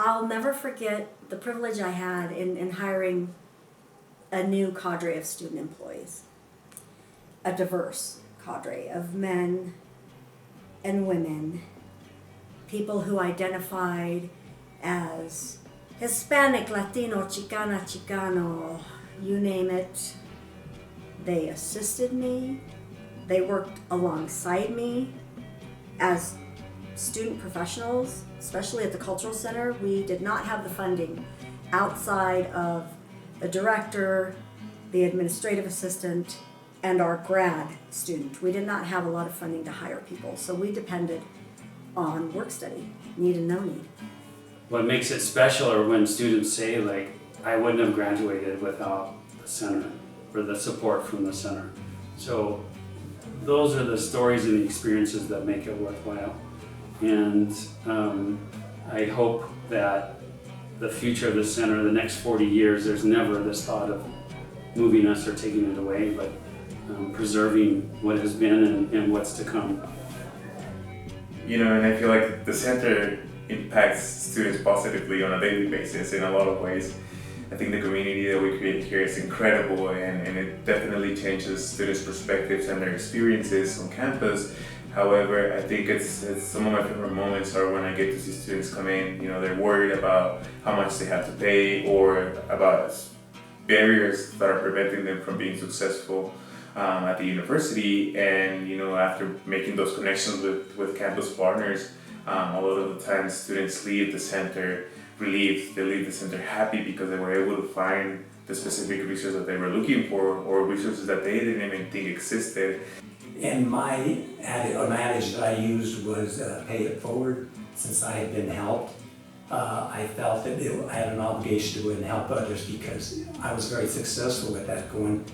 I'll never forget the privilege I had in hiring a new cadre of student employees, a diverse cadre of men and women, people who identified as Hispanic, Latino, Chicana, Chicano, you name it. They assisted me. They worked alongside me as student professionals, especially at the Cultural Center. We did not have the funding outside of the director, the administrative assistant, and our grad student. We did not have a lot of funding to hire people, so we depended on work study, need and no need. What makes it special are when students say, like, I wouldn't have graduated without the center or the support from the center. So those are the stories and the experiences that make it worthwhile. And I hope that the future of the center, the next 40 years, there's never this thought of moving us or taking it away, but preserving what has been and what's to come. You know, and I feel like the center impacts students positively on a daily basis in a lot of ways. I think the community that we create here is incredible, and it definitely changes students' perspectives and their experiences on campus. However, I think it's some of my favorite moments are when I get to see students come in. You know, they're worried about how much they have to pay or about barriers that are preventing them from being successful at the university. And you know, after making those connections with campus partners, a lot of the times students leave the center relieved. They leave the center happy because they were able to find the specific resources that they were looking for, or resources that they didn't even think existed. And my adage that I used was pay it forward. Since I had been helped, I felt that I had an obligation to go and help others because I was very successful with that going.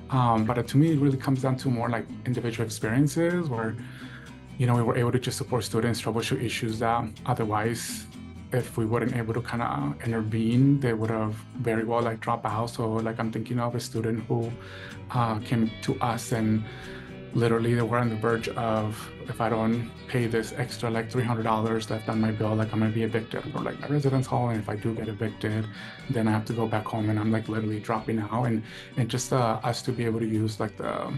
But to me, it really comes down to more like individual experiences where, you know, we were able to just support students, troubleshoot issues that otherwise, if we weren't able to kind of intervene, they would have very well like dropped out. So like I'm thinking of a student who came to us and literally they were on the verge of, if I don't pay this extra like $300 left on my bill, like I'm gonna be evicted or like my residence hall, and if I do get evicted, then I have to go back home, and I'm like literally dropping out. And just us to be able to use like the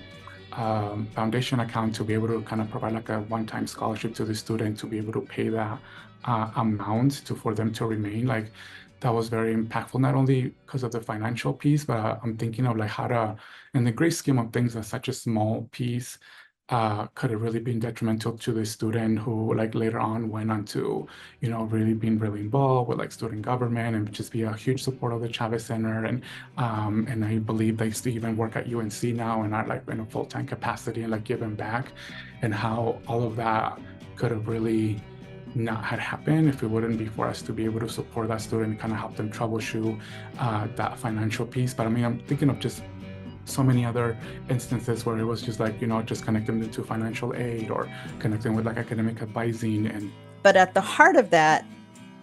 foundation account to be able to kind of provide like a one-time scholarship to the student to be able to pay that amount for them to remain, like that was very impactful, not only because of the financial piece, but I'm thinking of like how to, in the great scheme of things, that's such a small piece, could have really been detrimental to the student who like later on went on to, you know, really being really involved with like student government and just be a huge supporter of the Chavez Center. And I believe they still even work at UNC now and are like in a full-time capacity and like giving back, and how all of that could have really not had happened if it wouldn't be for us to be able to support that student and kind of help them troubleshoot that financial piece. But I mean, I'm thinking of just so many other instances where it was just like, you know, just connecting them to financial aid or connecting with like academic advising. But at the heart of that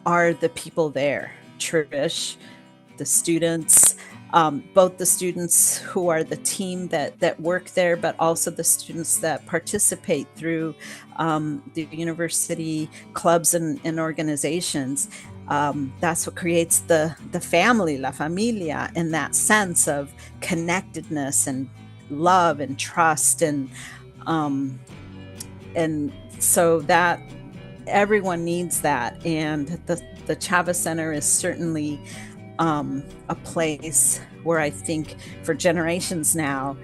are the people there, Trish, the students, both the students who are the team that work there, but also the students that participate through the university clubs and organizations. That's what creates the family, la familia, and that sense of connectedness and love and trust, and so that everyone needs that. And the Chavez Center is certainly a place where I think for generations now,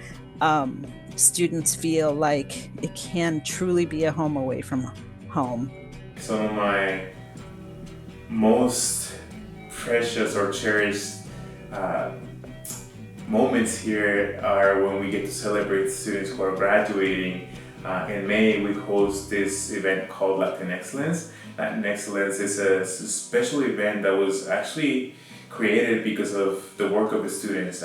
students feel like it can truly be a home away from home. Some of my most precious or cherished moments here are when we get to celebrate students who are graduating. In May, we host this event called Latin Excellence. Latin Excellence is a special event that was actually created because of the work of the students.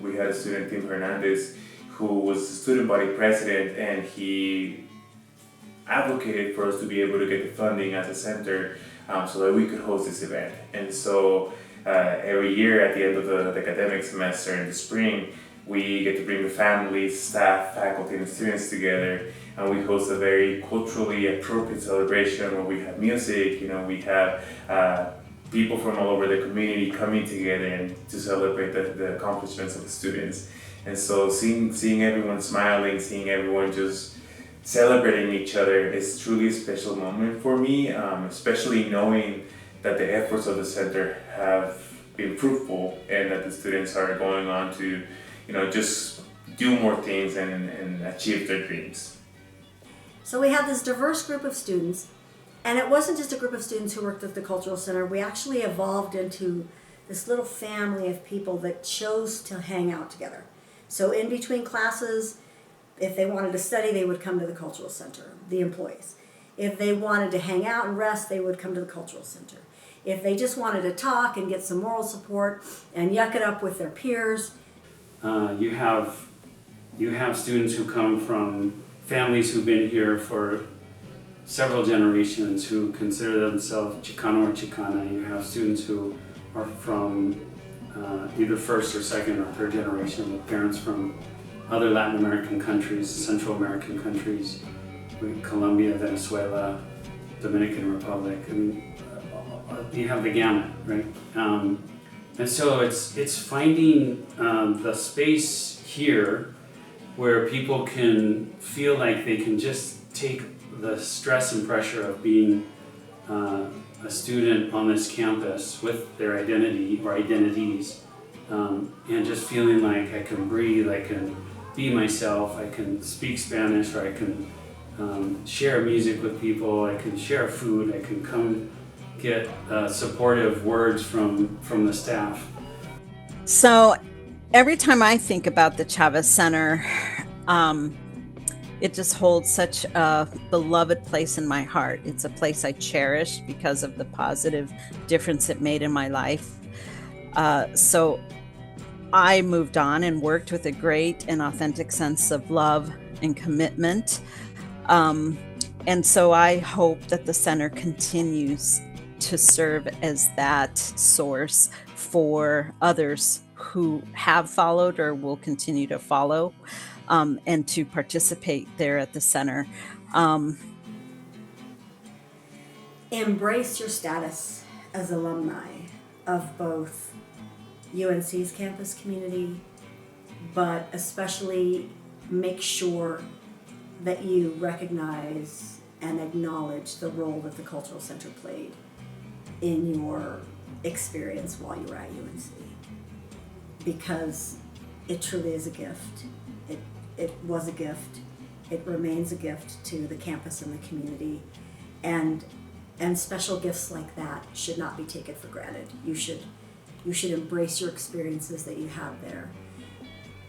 We had a student, Tim Hernandez, who was the student body president, and he advocated for us to be able to get the funding as a center so that we could host this event. And so every year at the end of the academic semester in the spring, we get to bring the families, staff, faculty, and students together, and we host a very culturally appropriate celebration where we have music, you know, we have people from all over the community coming together and to celebrate the accomplishments of the students. And so seeing everyone smiling, seeing everyone just celebrating each other is truly a special moment for me, especially knowing that the efforts of the center have been fruitful and that the students are going on to, just do more things and achieve their dreams. So we had this diverse group of students, and it wasn't just a group of students who worked at the Cultural Center. We actually evolved into this little family of people that chose to hang out together. So in between classes, if they wanted to study, they would come to the Cultural Center, the employees. If they wanted to hang out and rest, they would come to the Cultural Center. If they just wanted to talk and get some moral support and yuck it up with their peers. You have students who come from families who've been here for several generations who consider themselves Chicano or Chicana. You have students who are from either first or second or third generation with parents from other Latin American countries, Central American countries, Colombia, Venezuela, Dominican Republic. I mean, you have the gamut, right? And so it's finding the space here where people can feel like they can just take the stress and pressure of being a student on this campus with their identity or identities, and just feeling like I can breathe, I can be myself, I can speak Spanish, or I can share music with people, I can share food, I can come get supportive words from the staff. So every time I think about the Chavez Center, it just holds such a beloved place in my heart. It's a place I cherish because of the positive difference it made in my life. So I moved on and worked with a great and authentic sense of love and commitment. And so I hope that the center continues to serve as that source for others who have followed or will continue to follow, and to participate there at the center. Embrace your status as alumni of both UNC's campus community, but especially make sure that you recognize and acknowledge the role that the Cultural Center played in your experience while you were at UNC, because it truly is a gift. It was a gift. It remains a gift to the campus and the community, and special gifts like that should not be taken for granted. You should embrace your experiences that you have there,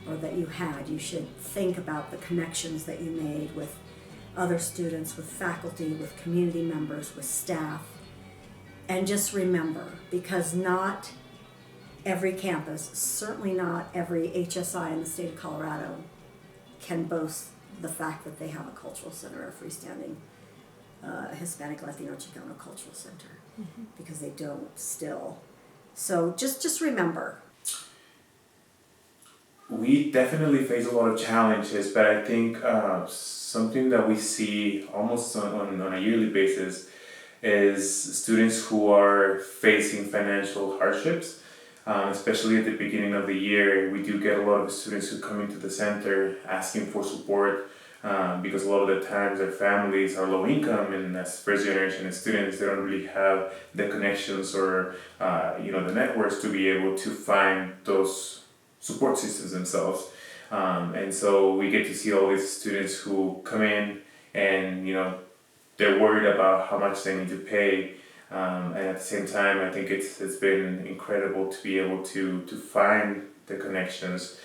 or that you had. You should think about the connections that you made with other students, with faculty, with community members, with staff. And just remember, because not every campus, certainly not every HSI in the state of Colorado, can boast the fact that they have a cultural center, a freestanding Hispanic, Latino, Chicano cultural center, because they don't still. So just remember. We definitely face a lot of challenges, but I think something that we see almost on a yearly basis is students who are facing financial hardships. Especially at the beginning of the year, we do get a lot of students who come into the center asking for support, because a lot of the times their families are low income, and as first generation students, they don't really have the connections or the networks to be able to find those support systems themselves. And so we get to see all these students who come in and they're worried about how much they need to pay. And at the same time, I think it's been incredible to be able to find the connections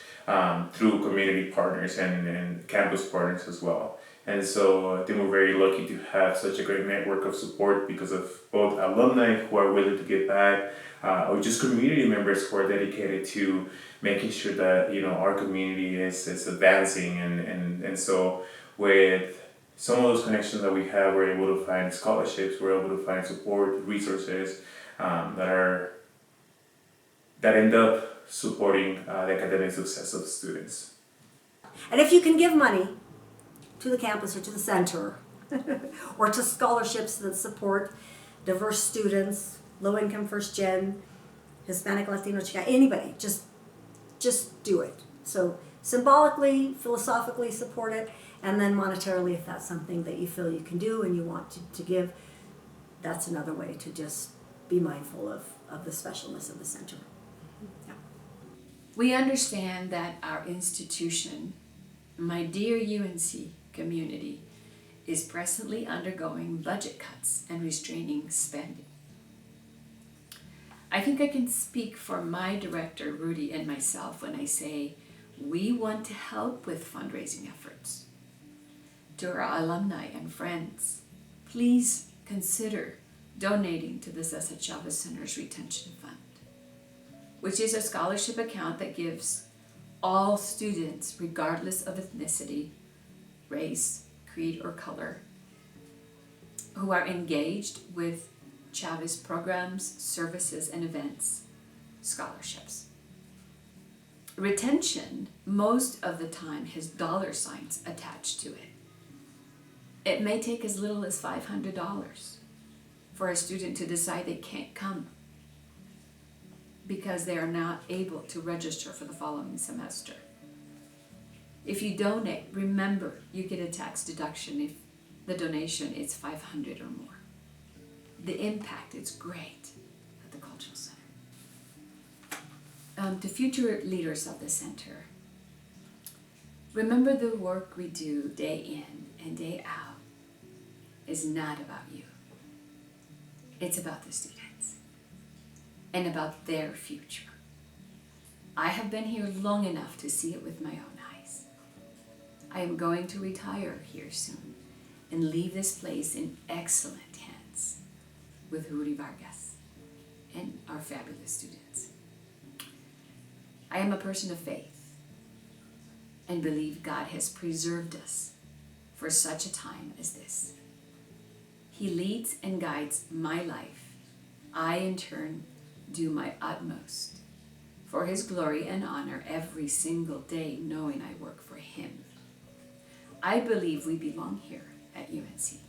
through community partners and campus partners as well. And so I think we're very lucky to have such a great network of support because of both alumni who are willing to give back, or just community members who are dedicated to making sure that our community is advancing. And so with some of those connections that we have, we're able to find scholarships, we're able to find support, resources that end up supporting the academic success of students. And if you can give money to the campus or to the center, or to scholarships that support diverse students low income first gen, Hispanic, Latino, Chicano, anybody, just do it. So symbolically, philosophically support it, and then monetarily if that's something that you feel you can do and you want to give, that's another way to just be mindful of the specialness of the center. Yeah. We understand that our institution, my dear UNC community, is presently undergoing budget cuts and restraining spending. I think I can speak for my director, Rudy, and myself when I say we want to help with fundraising efforts. To our alumni and friends, please consider donating to the Cesar Chavez Center's Retention Fund, which is a scholarship account that gives all students, regardless of ethnicity, race, creed, or color, who are engaged with Chavez programs, services, and events, scholarships. Retention, most of the time, has dollar signs attached to it. It may take as little as $500 for a student to decide they can't come because they are not able to register for the following semester. If you donate, remember you get a tax deduction if the donation is $500 or more. The impact is great at the Cultural Center. To future leaders of the center, remember the work we do day in and day out is not about you. It's about the students and about their future. I have been here long enough to see it with my own eyes. I am going to retire here soon and leave this place in excellent hands with Rudy Vargas and our fabulous students. I am a person of faith and believe God has preserved us for such a time as this. He leads and guides my life. I, in turn, do my utmost for His glory and honor every single day, knowing I work for Him. I believe we belong here at UNC.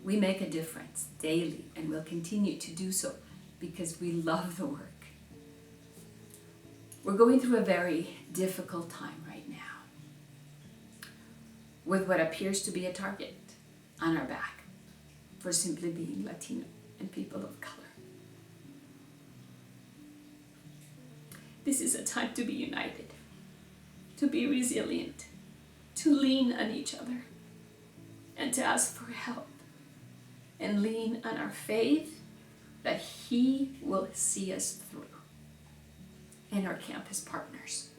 We make a difference daily and will continue to do so because we love the work. We're going through a very difficult time right now with what appears to be a target on our back for simply being Latino and people of color. This is a time to be united, to be resilient, to lean on each other, and to ask for help, and lean on our faith that He will see us through, and our campus partners.